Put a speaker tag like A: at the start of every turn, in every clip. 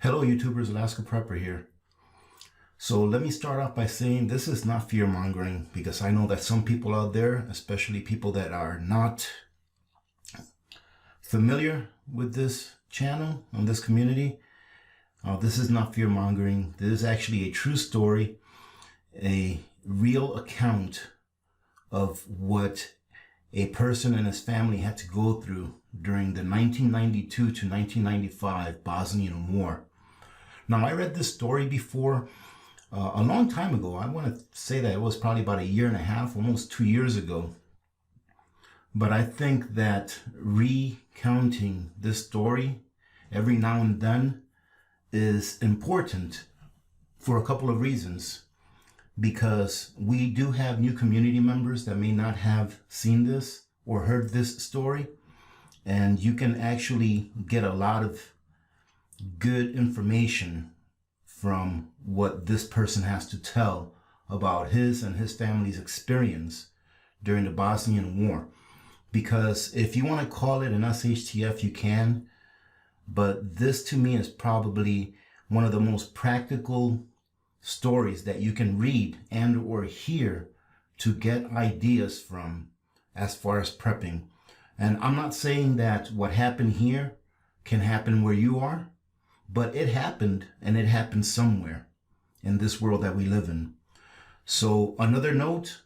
A: Hello YouTubers, Alaska Prepper here. So let me start off by saying this is not fear mongering, because I know that some people out there, especially people that are not familiar with this channel and this community, this is not fear mongering. This is actually a true story, a real account of what a person and his family had to go through during the 1992 to 1995 Bosnian War. Now, I read this story before a long time ago. I want to say that it was probably about a year and a half, almost 2 years ago. But I think that recounting this story every now and then is important for a couple of reasons. Because we do have new community members that may not have seen this or heard this story. And you can actually get a lot of good information from what this person has to tell about his and his family's experience during the Bosnian War. Because if you want to call it an SHTF, you can, but this to me is probably one of the most practical stories that you can read and or hear to get ideas from as far as prepping. And I'm not saying that what happened here can happen where you are, but it happened, and it happened somewhere in this world that we live in. So another note,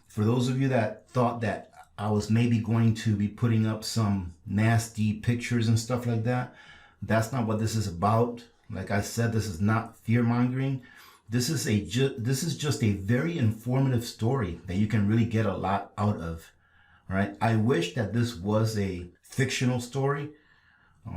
A: for those of you that thought that I was maybe going to be putting up some nasty pictures and stuff like that, that's not what this is about. Like I said, this is not fear mongering. This is just a very informative story that you can really get a lot out of. All right. I wish that this was a fictional story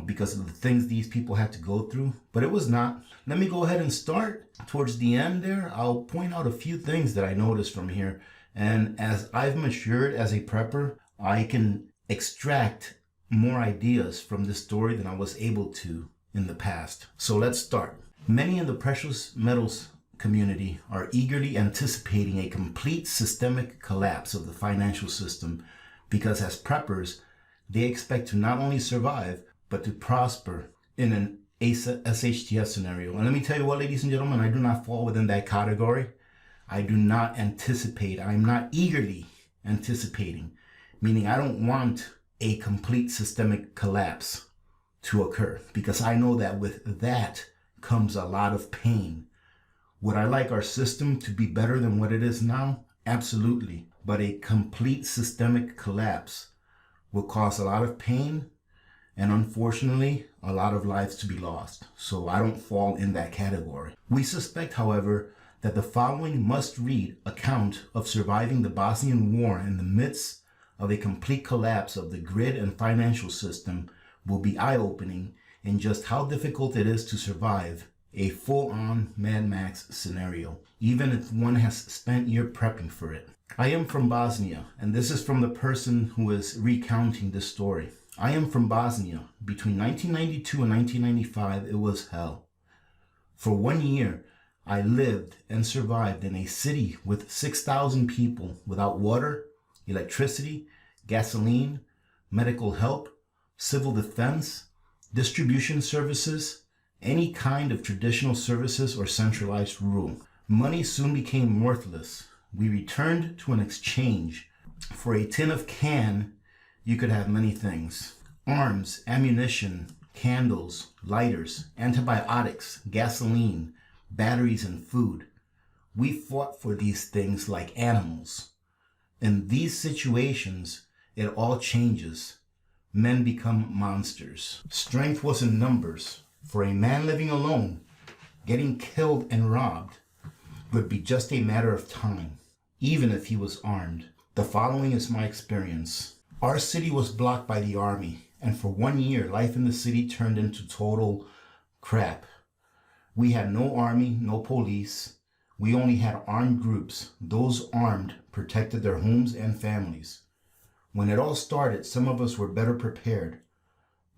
A: because of the things these people had to go through, but it was not. Let me go ahead and start. Towards the end there, I'll point out a few things that I noticed from here. And as I've matured as a prepper, I can extract more ideas from this story than I was able to in the past. So let's start. Many in the precious metals community are eagerly anticipating a complete systemic collapse of the financial system, because as preppers, they expect to not only survive, but to prosper in an SHTF scenario. And let me tell you what, ladies and gentlemen, I do not fall within that category. I do not anticipate. I'm not eagerly anticipating, meaning I don't want a complete systemic collapse to occur, because I know that with that comes a lot of pain. Would I like our system to be better than what it is now? Absolutely. But a complete systemic collapse will cause a lot of pain and, unfortunately, a lot of lives to be lost. So I don't fall in that category. We suspect, however, that the following must-read account of surviving the Bosnian War in the midst of a complete collapse of the grid and financial system will be eye-opening in just how difficult it is to survive a full-on Mad Max scenario, even if one has spent years prepping for it. I am from Bosnia, and this is from the person who is recounting this story. I am from Bosnia. Between 1992 and 1995, it was hell. For 1 year, I lived and survived in a city with 6,000 people without water, electricity, gasoline, medical help, civil defense, distribution services, any kind of traditional services or centralized rule. Money soon became worthless. We returned to an exchange. For a tin of can, you could have many things: arms, ammunition, candles, lighters, antibiotics, gasoline, batteries, and food. We fought for these things like animals. In these situations, it all changes. Men become monsters. Strength was in numbers. For a man living alone, getting killed and robbed would be just a matter of time, even if he was armed. The following is my experience. Our city was blocked by the army, and for 1 year, life in the city turned into total crap. We had no army, no police. We only had armed groups. Those armed protected their homes and families. When it all started, some of us were better prepared,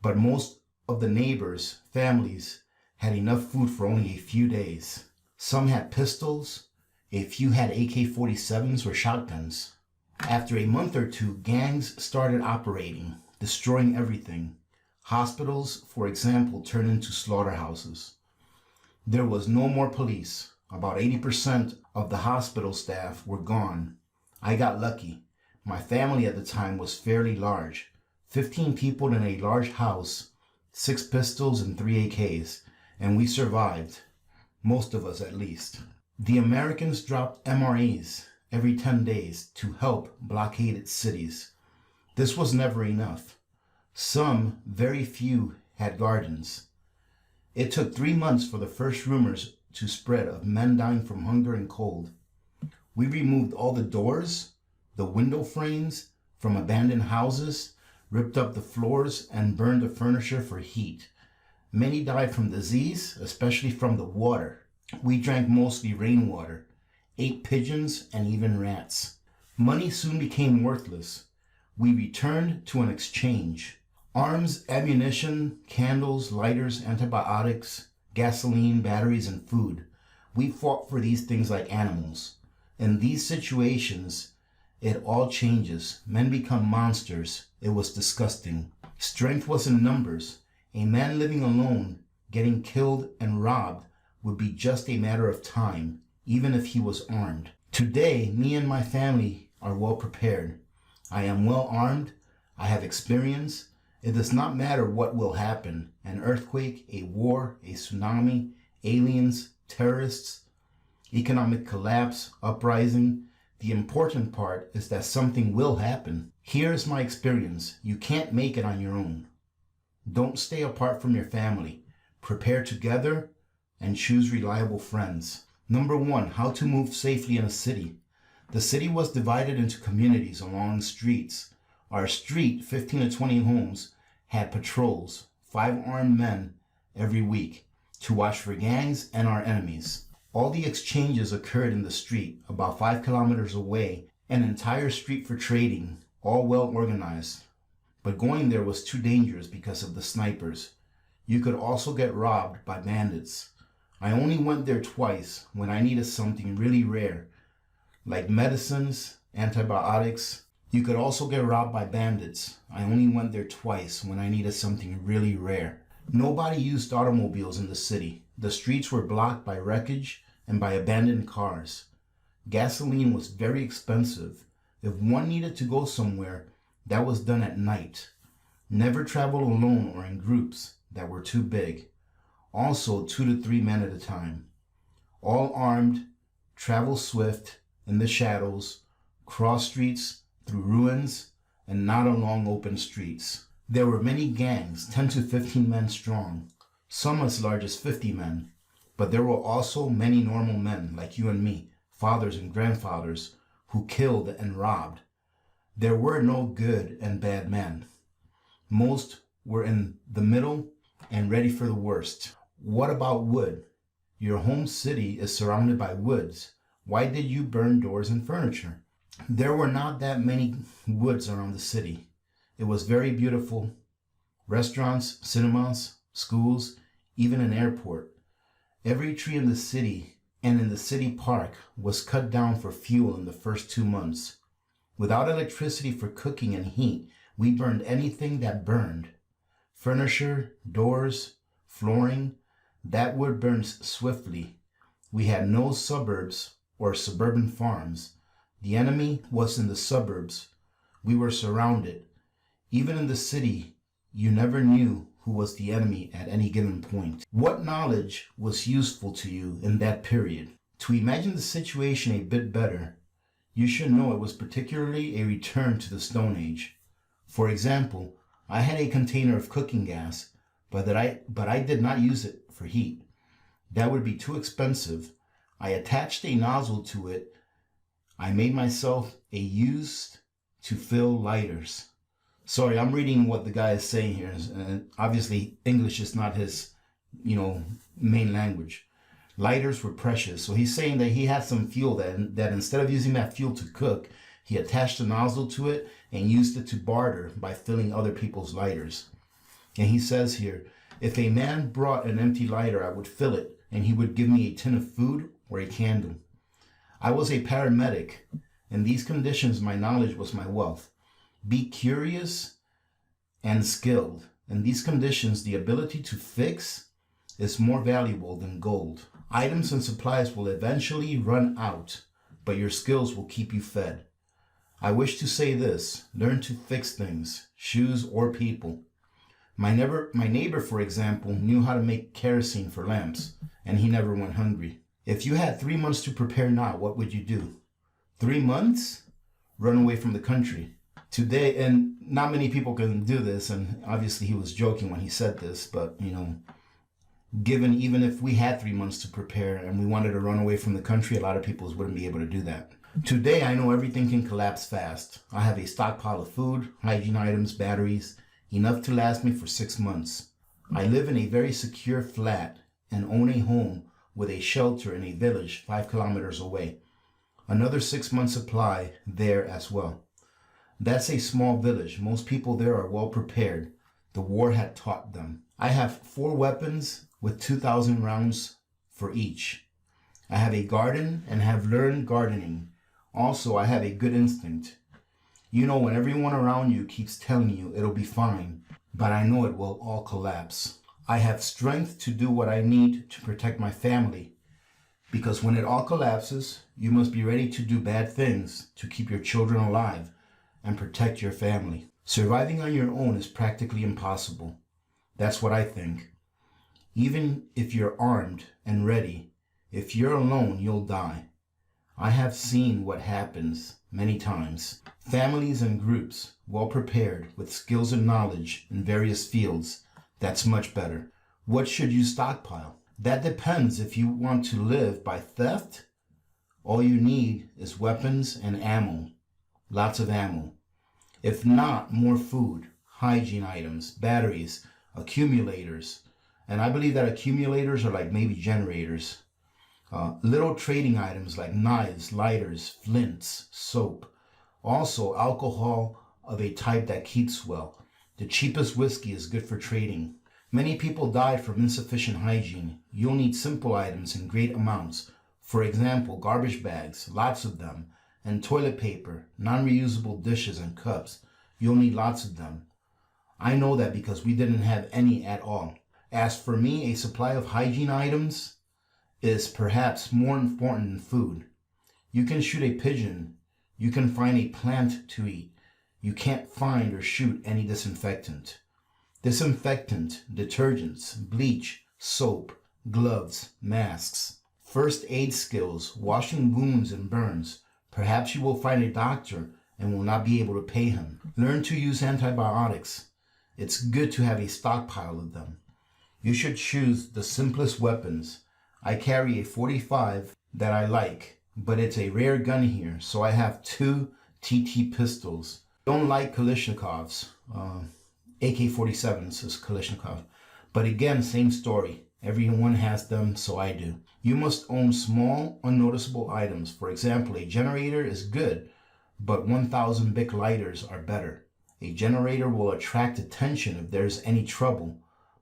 A: but most of the neighbors' families had enough food for only a few days. Some had pistols, a few had AK-47s or shotguns. After a month or two, gangs started operating, destroying everything. Hospitals, for example, turned into slaughterhouses. There was no more police. About 80% of the hospital staff were gone. I got lucky. My family at the time was fairly large. 15 people in a large house, 6 pistols and 3 AKs, and we survived. Most of us at least. The Americans dropped MREs every 10 days to help blockaded cities. This was never enough. Some, very few, had gardens. It took 3 months for the first rumors to spread of men dying from hunger and cold. We removed all the doors, the window frames from abandoned houses, ripped up the floors, and burned the furniture for heat. Many died from disease, especially from the water. We drank mostly rainwater, ate pigeons, and even rats. Money soon became worthless. We returned to an exchange. Arms, ammunition, candles, lighters, antibiotics, gasoline, batteries, and food. We fought for these things like animals. In these situations, it all changes. Men become monsters. It was disgusting. Strength was in numbers. A man living alone, getting killed and robbed, would be just a matter of time, even if he was armed. Today, me and my family are well prepared. I am well armed. I have experience. It does not matter what will happen. An earthquake, a war, a tsunami, aliens, terrorists, economic collapse, uprising. The important part is that something will happen. Here's my experience. You can't make it on your own. Don't stay apart from your family. Prepare together and choose reliable friends. Number 1, how to move safely in a city. The city was divided into communities along streets. Our street, 15 to 20 homes, had patrols, 5 armed men every week to watch for gangs and our enemies. All the exchanges occurred in the street, about 5 kilometers away, an entire street for trading, all well organized. But going there was too dangerous because of the snipers. You could also get robbed by bandits. I only went there twice when I needed something really rare, like medicines, antibiotics. You could also get robbed by bandits. I only went there twice when I needed something really rare. Nobody used automobiles in the city. The streets were blocked by wreckage and by abandoned cars. Gasoline was very expensive. If one needed to go somewhere, that was done at night. Never travel alone or in groups that were too big. Also 2 to 3 men at a time. All armed, travel swift, in the shadows, cross streets, through ruins, and not along open streets. There were many gangs, 10 to 15 men strong, some as large as 50 men. But there were also many normal men like you and me, fathers and grandfathers, who killed and robbed. There were no good and bad men. Most were in the middle and ready for the worst. What about wood? Your home city is surrounded by woods. Why did you burn doors and furniture? There were not that many woods around the city. It was very beautiful. Restaurants, cinemas, schools, even an airport. Every tree in the city and in the city park was cut down for fuel in the first 2 months. Without electricity for cooking and heat, we burned anything that burned. Furniture, doors, flooring, that wood burns swiftly. We had no suburbs or suburban farms. The enemy was in the suburbs. We were surrounded. Even in the city, you never knew who was the enemy at any given point. What knowledge was useful to you in that period? To imagine the situation a bit better, you should know it was particularly a return to the Stone Age. For example, I had a container of cooking gas, but I did not use it for heat. That would be too expensive. I attached a nozzle to it. I made myself a used to fill lighters. Sorry, I'm reading what the guy is saying here. Obviously, English is not his, main language. Lighters were precious. So he's saying that he had some fuel that instead of using that fuel to cook, he attached a nozzle to it and used it to barter by filling other people's lighters. And he says here, if a man brought an empty lighter, I would fill it, and he would give me a tin of food or a candle. I was a paramedic. In these conditions, my knowledge was my wealth. Be curious and skilled. In these conditions, the ability to fix is more valuable than gold. Items and supplies will eventually run out, but your skills will keep you fed. I wish to say this: learn to fix things, shoes or people. My neighbor, for example, knew how to make kerosene for lamps, and he never went hungry. If you had 3 months to prepare now, what would you do? 3 months? Run away from the country. Today, and not many people can do this, and obviously he was joking when he said this, but given even if we had 3 months to prepare and we wanted to run away from the country, a lot of people wouldn't be able to do that. Today, I know everything can collapse fast. I have a stockpile of food, hygiene items, batteries, enough to last me for 6 months. I live in a very secure flat and own a home with a shelter in a village 5 kilometers away. Another 6 months supply there as well. That's a small village. Most people there are well prepared. The war had taught them. I have 4 weapons with 2,000 rounds for each. I have a garden and have learned gardening. Also, I have a good instinct. When everyone around you keeps telling you it'll be fine, but I know it will all collapse. I have strength to do what I need to protect my family, because when it all collapses, you must be ready to do bad things to keep your children alive and protect your family. Surviving on your own is practically impossible. That's what I think. Even if you're armed and ready, if you're alone, you'll die. I have seen what happens many times. Families and groups, well prepared with skills and knowledge in various fields, that's much better. What should you stockpile? That depends. If you want to live by theft, all you need is weapons and ammo. Lots of ammo. If not, more food, hygiene items, batteries, accumulators. And I believe that accumulators are like maybe generators. Little trading items like knives, lighters, flints, soap. Also, alcohol of a type that keeps well. The cheapest whiskey is good for trading. Many people died from insufficient hygiene. You'll need simple items in great amounts. For example, garbage bags, lots of them, and toilet paper, non-reusable dishes and cups. You'll need lots of them. I know that because we didn't have any at all. As for me, a supply of hygiene items is perhaps more important than food. You can shoot a pigeon. You can find a plant to eat. You can't find or shoot any disinfectant. Disinfectant, detergents, bleach, soap, gloves, masks. First aid skills, washing wounds and burns. Perhaps you will find a doctor and will not be able to pay him. Learn to use antibiotics. It's good to have a stockpile of them. You should choose the simplest weapons. I carry a .45 that I like, but it's a rare gun here, so I have 2 TT pistols. Don't like Kalashnikovs. AK-47s is Kalashnikov. But again, same story. Everyone has them, so I do. You must own small, unnoticeable items. For example, a generator is good, but 1,000 Bic lighters are better. A generator will attract attention if there's any trouble,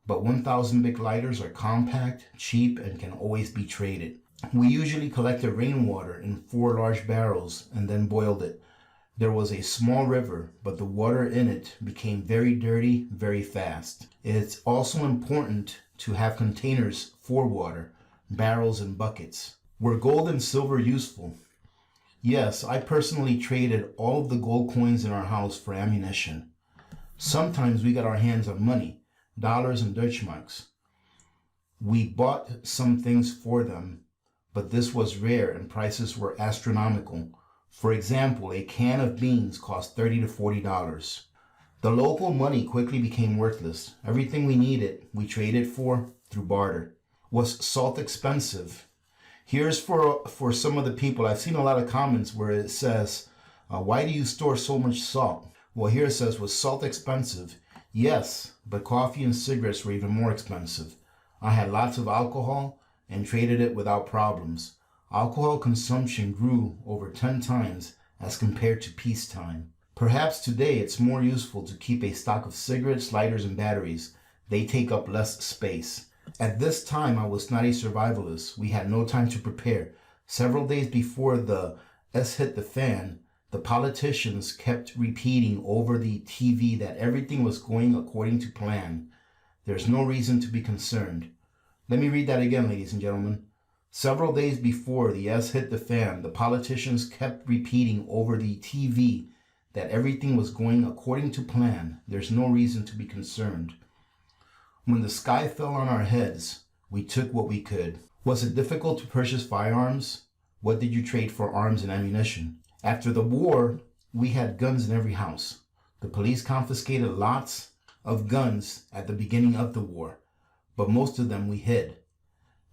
A: but 1,000 Bic lighters are compact, cheap, and can always be traded. We usually collected rainwater in 4 large barrels and then boiled it. There was a small river, but the water in it became very dirty very fast. It's also important to have containers for water, barrels and buckets. Were gold and silver useful? Yes, I personally traded all of the gold coins in our house for ammunition. Sometimes we got our hands on money, dollars and Deutschmarks. We bought some things for them, but this was rare and prices were astronomical. For example, a can of beans cost $30 to $40. The local money quickly became worthless. Everything we needed, we traded for through barter. Was salt expensive? Here's for some of the people. I've seen a lot of comments where it says, why do you store so much salt? Well, here it says, was salt expensive? Yes, but coffee and cigarettes were even more expensive. I had lots of alcohol and traded it without problems. Alcohol consumption grew over 10 times as compared to peacetime. Perhaps today it's more useful to keep a stock of cigarettes, lighters, and batteries. They take up less space. At this time, I was not a survivalist. We had no time to prepare. Several days before the S hit the fan, the politicians kept repeating over the TV that everything was going according to plan. There's no reason to be concerned. Let me read that again, ladies and gentlemen. Several days before the S hit the fan, the politicians kept repeating over the TV that everything was going according to plan. There's no reason to be concerned. When the sky fell on our heads, we took what we could. Was it difficult to purchase firearms? What did you trade for arms and ammunition? After the war, we had guns in every house. The police confiscated lots of guns at the beginning of the war, but most of them we hid.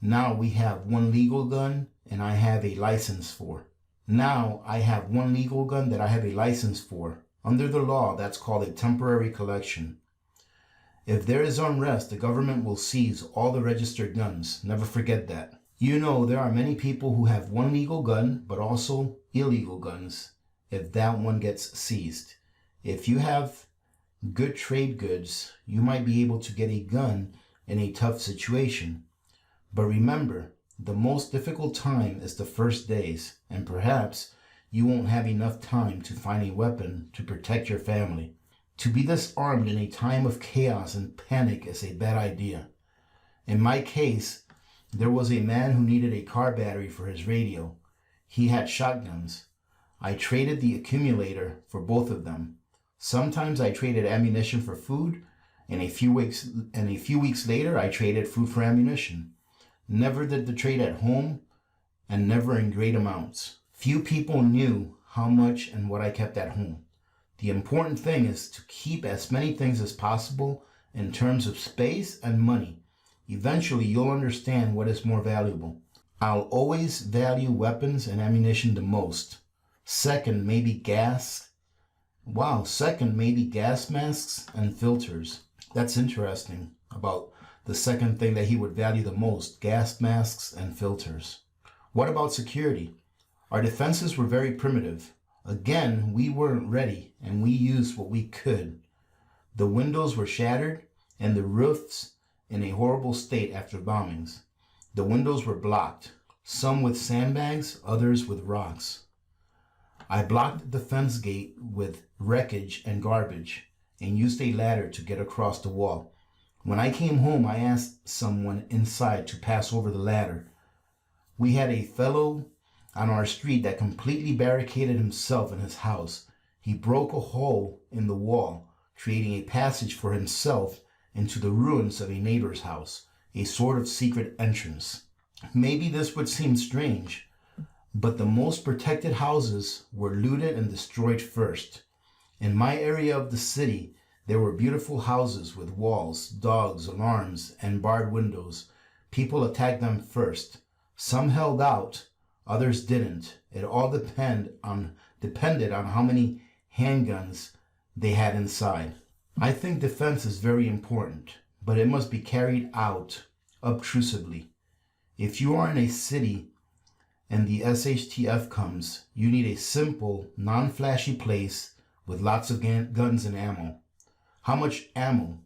A: Now we have one legal gun and I have a license for. Now I have one legal gun that I have a license for. Under the law, that's called a temporary collection. If there is unrest, the government will seize all the registered guns. Never forget that. You know, there are many people who have one legal gun, but also illegal guns if that one gets seized. If you have good trade goods, you might be able to get a gun in a tough situation. But remember, the most difficult time is the first days, and perhaps you won't have enough time to find a weapon to protect your family. To be disarmed in a time of chaos and panic is a bad idea. In my case, there was a man who needed a car battery for his radio. He had shotguns. I traded the accumulator for both of them. Sometimes I traded ammunition for food, and a few weeks later I traded food for ammunition. Never did the trade at home, and never in great amounts. Few people knew how much and what I kept at home. The important thing is to keep as many things as possible in terms of space and money. Eventually, you'll understand what is more valuable. I'll always value weapons and ammunition the most. Second, maybe gas masks and filters. That's interesting about the second thing that he would value the most, gas masks and filters. What about security? Our defenses were very primitive. Again, we weren't ready and we used what we could. The windows were shattered and the roofs in a horrible state after bombings. The windows were blocked, some with sandbags, others with rocks. I blocked the fence gate with wreckage and garbage and used a ladder to get across the wall. When I came home, I asked someone inside to pass over the ladder. We had a fellow on our street that completely barricaded himself in his house. He broke a hole in the wall, creating a passage for himself into the ruins of a neighbor's house, a sort of secret entrance. Maybe this would seem strange, but the most protected houses were looted and destroyed first. In my area of the city, there were beautiful houses with walls, dogs, alarms, and barred windows. People attacked them first. Some held out, others didn't. It all depended on how many handguns they had inside. I think defense is very important, but it must be carried out obtrusively. If you are in a city and the SHTF comes, you need a simple, non-flashy place with lots of guns and ammo. How much ammo?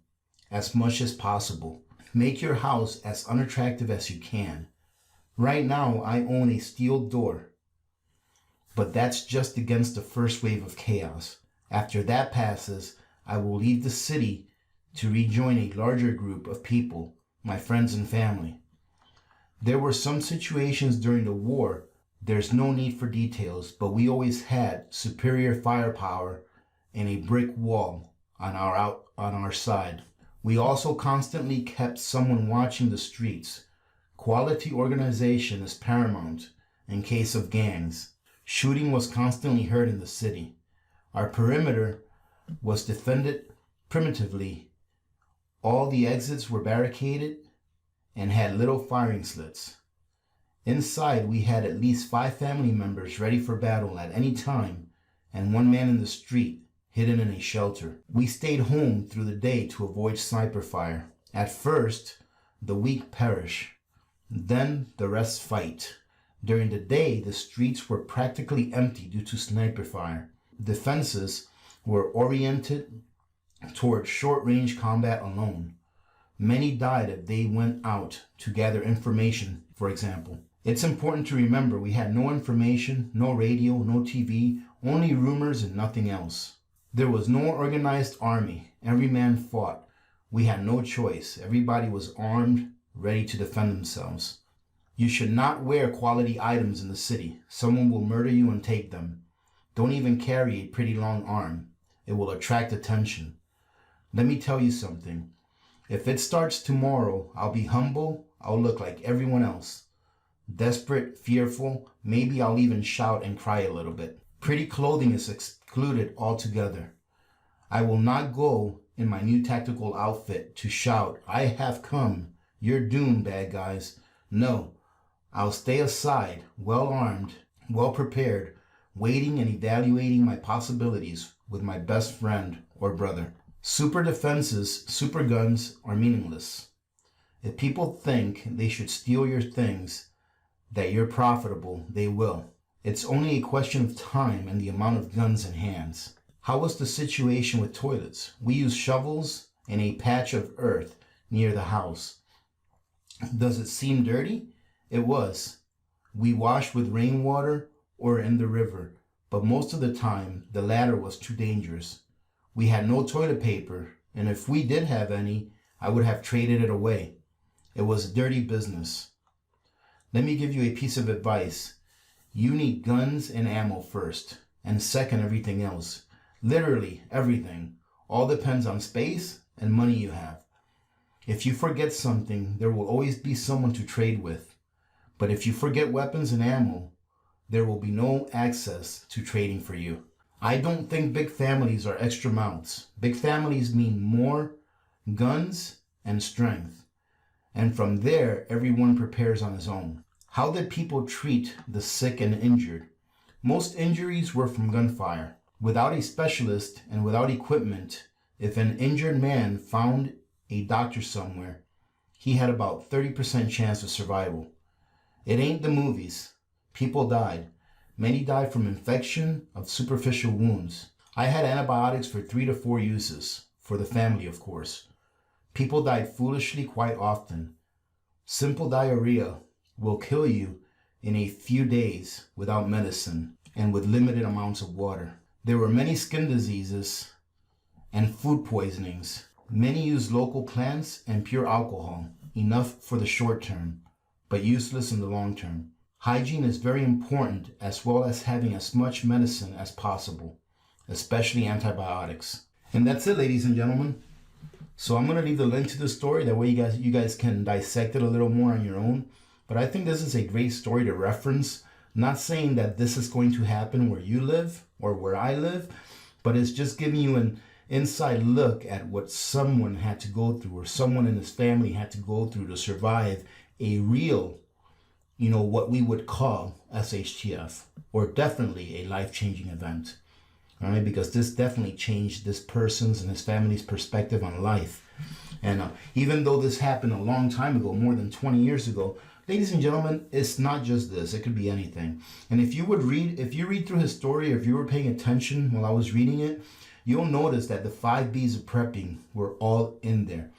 A: As much as possible. Make your house as unattractive as you can. Right now, I own a steel door, but that's just against the first wave of chaos. After that passes, I will leave the city to rejoin a larger group of people, my friends and family. There were some situations during the war. There's no need for details, but we always had superior firepower and a brick wall on our side. We also constantly kept someone watching the streets. Quality organization is paramount in case of gangs. Shooting was constantly heard in the city. Our perimeter was defended primitively. All the exits were barricaded and had little firing slits. Inside, we had at least 5 family members ready for battle at any time, and 1 man in the street, hidden in a shelter. We stayed home through the day to avoid sniper fire. At first, the weak perish. Then the rest fight. During the day, the streets were practically empty due to sniper fire. Defenses were oriented toward short-range combat alone. Many died if they went out to gather information, for example. It's important to remember we had no information, no radio, no TV, only rumors and nothing else. There was no organized army. Every man fought. We had no choice. Everybody was armed, ready to defend themselves. You should not wear quality items in the city. Someone will murder you and take them. Don't even carry a pretty long arm. It will attract attention. Let me tell you something. If it starts tomorrow, I'll be humble. I'll look like everyone else. Desperate, fearful, maybe I'll even shout and cry a little bit. Pretty clothing is excluded altogether. I will not go in my new tactical outfit to shout, "I have come. You're doomed, bad guys." No, I'll stay aside, well armed, well prepared, waiting and evaluating my possibilities with my best friend or brother. Super defenses, super guns are meaningless. If people think they should steal your things, that you're profitable, they will. It's only a question of time and the amount of guns in hands. How was the situation with toilets? We used shovels and a patch of earth near the house. Does it seem dirty? It was. We washed with rainwater or in the river, but most of the time the latter was too dangerous. We had no toilet paper, and if we did have any, I would have traded it away. It was dirty business. Let me give you a piece of advice. You need guns and ammo first, and second, everything else. Literally everything. All depends on space and money you have. If you forget something, there will always be someone to trade with. But if you forget weapons and ammo, there will be no access to trading for you. I don't think big families are extra mouths. Big families mean more guns and strength. And from there, everyone prepares on his own. How did people treat the sick and injured? Most injuries were from gunfire. Without a specialist and without equipment, if an injured man found a doctor somewhere, he had about 30% chance of survival. It ain't the movies. People died. Many died from infection of superficial wounds. I had antibiotics for 3 to 4 uses, for the family, of course. People died foolishly quite often. Simple diarrhea will kill you in a few days without medicine and with limited amounts of water. There were many skin diseases and food poisonings. Many used local plants and pure alcohol, enough for the short term, but useless in the long term. Hygiene is very important, as well as having as much medicine as possible, especially antibiotics. And that's it, ladies and gentlemen. So I'm going to leave the link to the story. That way you guys can dissect it a little more on your own. But I think this is a great story to reference. Not saying that this is going to happen where you live or where I live, but it's just giving you an inside look at what someone had to go through, or someone in his family had to go through to survive a real, what we would call SHTF, or definitely a life-changing event. All right, because this definitely changed this person's and his family's perspective on life. And even though this happened a long time ago, more than 20 years ago, ladies and gentlemen, it's not just this. It could be anything. And if you read through his story, or if you were paying attention while I was reading it, you'll notice that the 5 B's of prepping were all in there.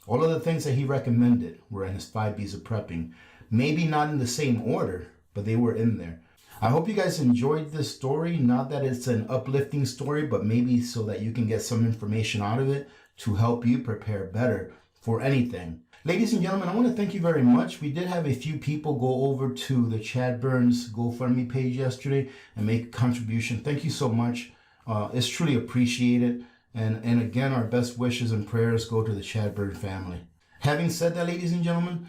A: All of the things that he recommended were in his 5 B's of prepping. Maybe not in the same order, but they were in there. I hope you guys enjoyed this story. Not that it's an uplifting story, but maybe so that you can get some information out of it to help you prepare better for anything. Ladies and gentlemen, I want to thank you very much. We did have a few people go over to the Chad Burns GoFundMe page yesterday and make a contribution. Thank you so much. It's truly appreciated. And again, our best wishes and prayers go to the Chad Burns family. Having said that, ladies and gentlemen,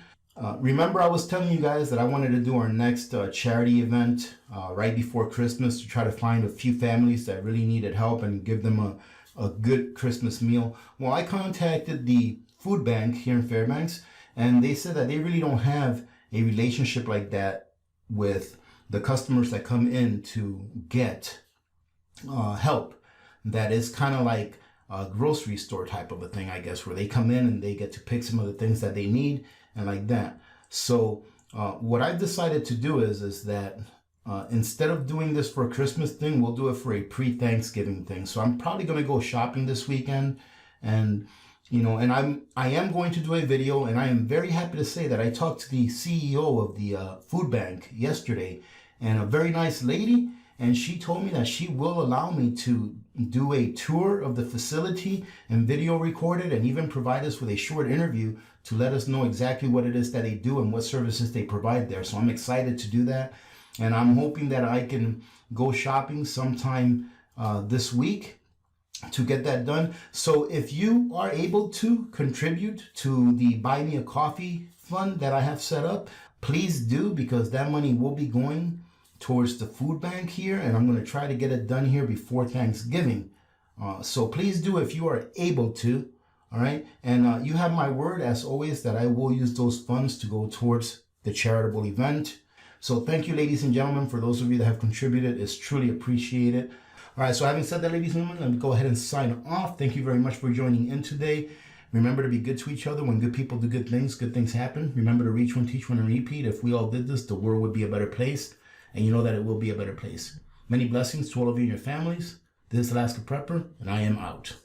A: remember I was telling you guys that I wanted to do our next charity event right before Christmas to try to find a few families that really needed help and give them a good Christmas meal. Well, I contacted the food bank here in Fairbanks, and they said that they really don't have a relationship like that with the customers that come in to get help. That is kind of like a grocery store type of a thing, I guess, where they come in and they get to pick some of the things that they need and like that. So what I've decided to do is that instead of doing this for a Christmas thing, we'll do it for a pre-Thanksgiving thing. So I'm probably going to go shopping this weekend, and I am going to do a video, and I am very happy to say that I talked to the CEO of the food bank yesterday, and a very nice lady, and she told me that she will allow me to do a tour of the facility and video record it, and even provide us with a short interview to let us know exactly what it is that they do and what services they provide there. So I'm excited to do that, and I'm hoping that I can go shopping sometime this week to get that done. So if you are able to contribute to the Buy Me a Coffee fund that I have set up, please do, because that money will be going towards the food bank here, and I'm going to try to get it done here before Thanksgiving. So please do if you are able to. All right. And you have my word, as always, that I will use those funds to go towards the charitable event. So thank you, ladies and gentlemen, for those of you that have contributed. It's truly appreciated. All right. So having said that, ladies and gentlemen, let me go ahead and sign off. Thank you very much for joining in today. Remember to be good to each other. When good people do good things happen. Remember to reach one, teach one, and repeat. If we all did this, the world would be a better place. And you know that it will be a better place. Many blessings to all of you and your families. This is Alaska Prepper, and I am out.